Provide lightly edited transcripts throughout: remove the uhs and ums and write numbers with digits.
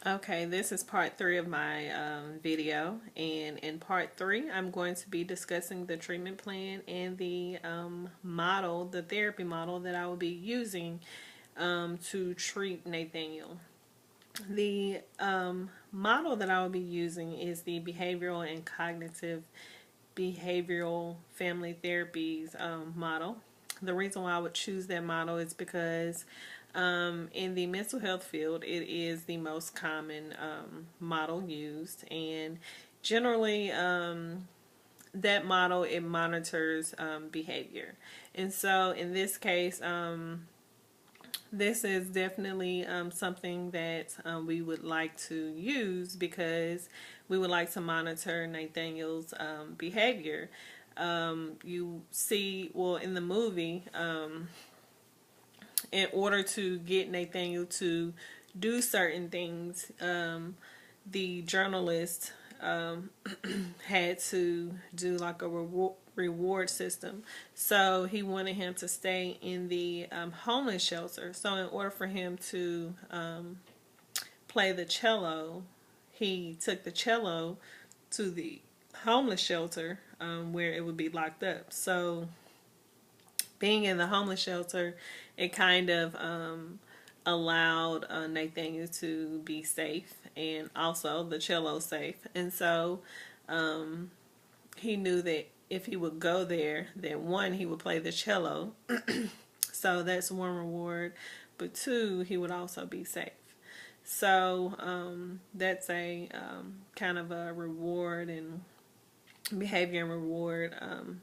Okay, this is part 3 of my video, and in part 3 I'm going to be discussing the treatment plan and the model, the therapy model that I will be using to treat Nathaniel. The model that I will be using is the behavioral and cognitive behavioral family therapies model. The reason why I would choose that model is because in the mental health field, it is the most common model used, and generally, that model, it monitors behavior. And so, in this case, this is definitely something that we would like to use because we would like to monitor Nathaniel's behavior. You see, well, in the movie, in order to get Nathaniel to do certain things, the journalist had to do like a reward system. So he wanted him to stay in the homeless shelter. So in order for him to play the cello, he took the cello to the homeless shelter where it would be locked up. So being in the homeless shelter, it kind of allowed Nathaniel to be safe, and also the cello safe. And so he knew that if he would go there, then one, he would play the cello. So that's one reward. But two, he would also be safe. So that's a kind of a reward and behavior and reward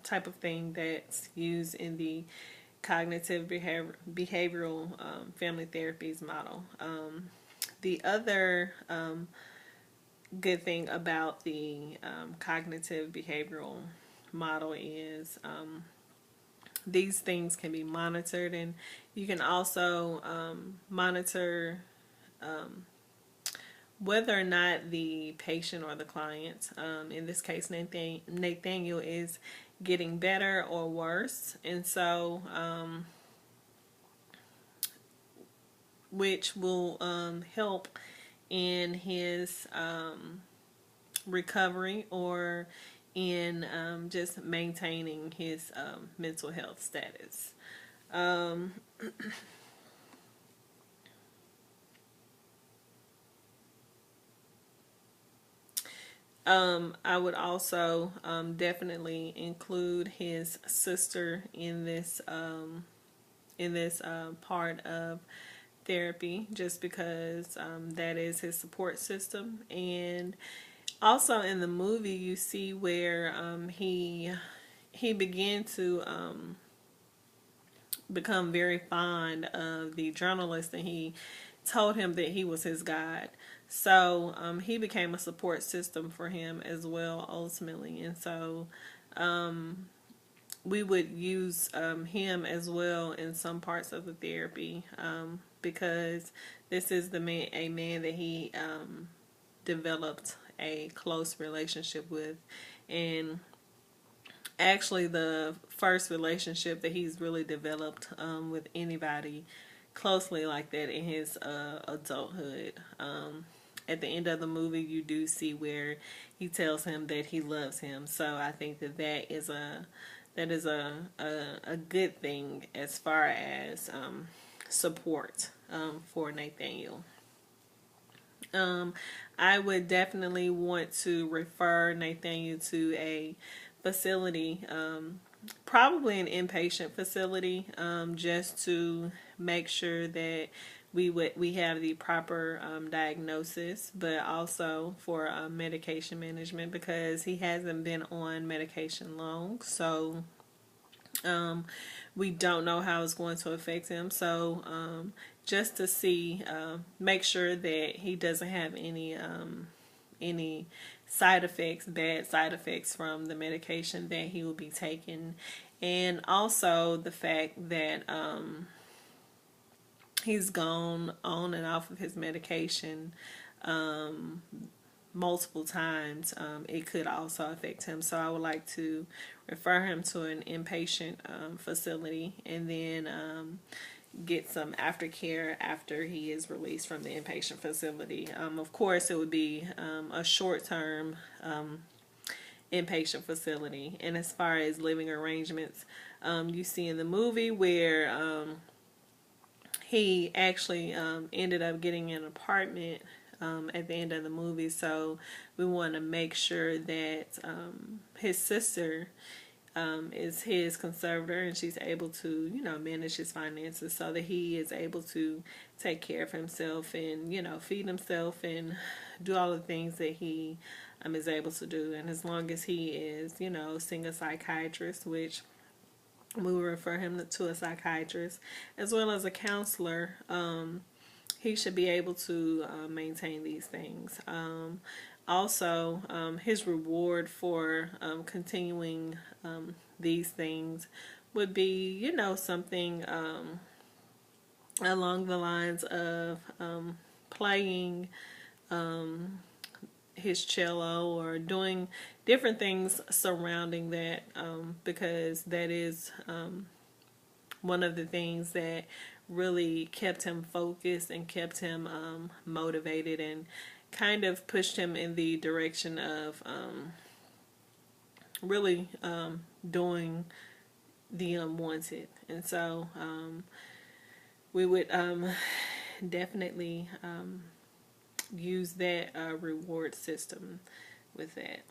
type of thing that's used in the cognitive behavioral family therapies model. The other good thing about the cognitive behavioral model is these things can be monitored, and you can also monitor whether or not the patient or the client, in this case Nathaniel, is getting better or worse. And so which will help in his recovery or in just maintaining his mental health status. I would also definitely include his sister in this part of therapy, just because that is his support system. And also in the movie, you see where he began to become very fond of the journalist, and he told him that he was his God. So he became a support system for him as well, ultimately. And so we would use him as well in some parts of the therapy, because this is a man that he developed a close relationship with, and actually the first relationship that he's really developed with anybody closely like that in his adulthood. At the end of the movie, you do see where he tells him that he loves him. So I think that that is a good thing as far as support for Nathaniel. I would definitely want to refer Nathaniel to a facility, probably an inpatient facility, just to make sure that we have the proper diagnosis, but also for medication management, because he hasn't been on medication long. So we don't know how it's going to affect him. So just to see, make sure that he doesn't have any side effects, bad side effects from the medication that he will be taking, and also the fact that he's gone on and off of his medication multiple times. It could also affect him. So I would like to refer him to an inpatient facility, and then get some aftercare after he is released from the inpatient facility. Of course, it would be a short-term inpatient facility. And as far as living arrangements, you see in the movie where he actually ended up getting an apartment at the end of the movie. So we want to make sure that his sister is his conservator, and she's able to, manage his finances so that he is able to take care of himself and, feed himself and do all the things that he is able to do. And as long as he is, seeing a psychiatrist, which we will refer him to a psychiatrist, as well as a counselor, he should be able to maintain these things. Also, his reward for continuing these things would be, something along the lines of playing his cello or doing different things surrounding that, because that is one of the things that really kept him focused and kept him motivated and kind of pushed him in the direction of really doing the unwanted. And so we would definitely use that reward system with that.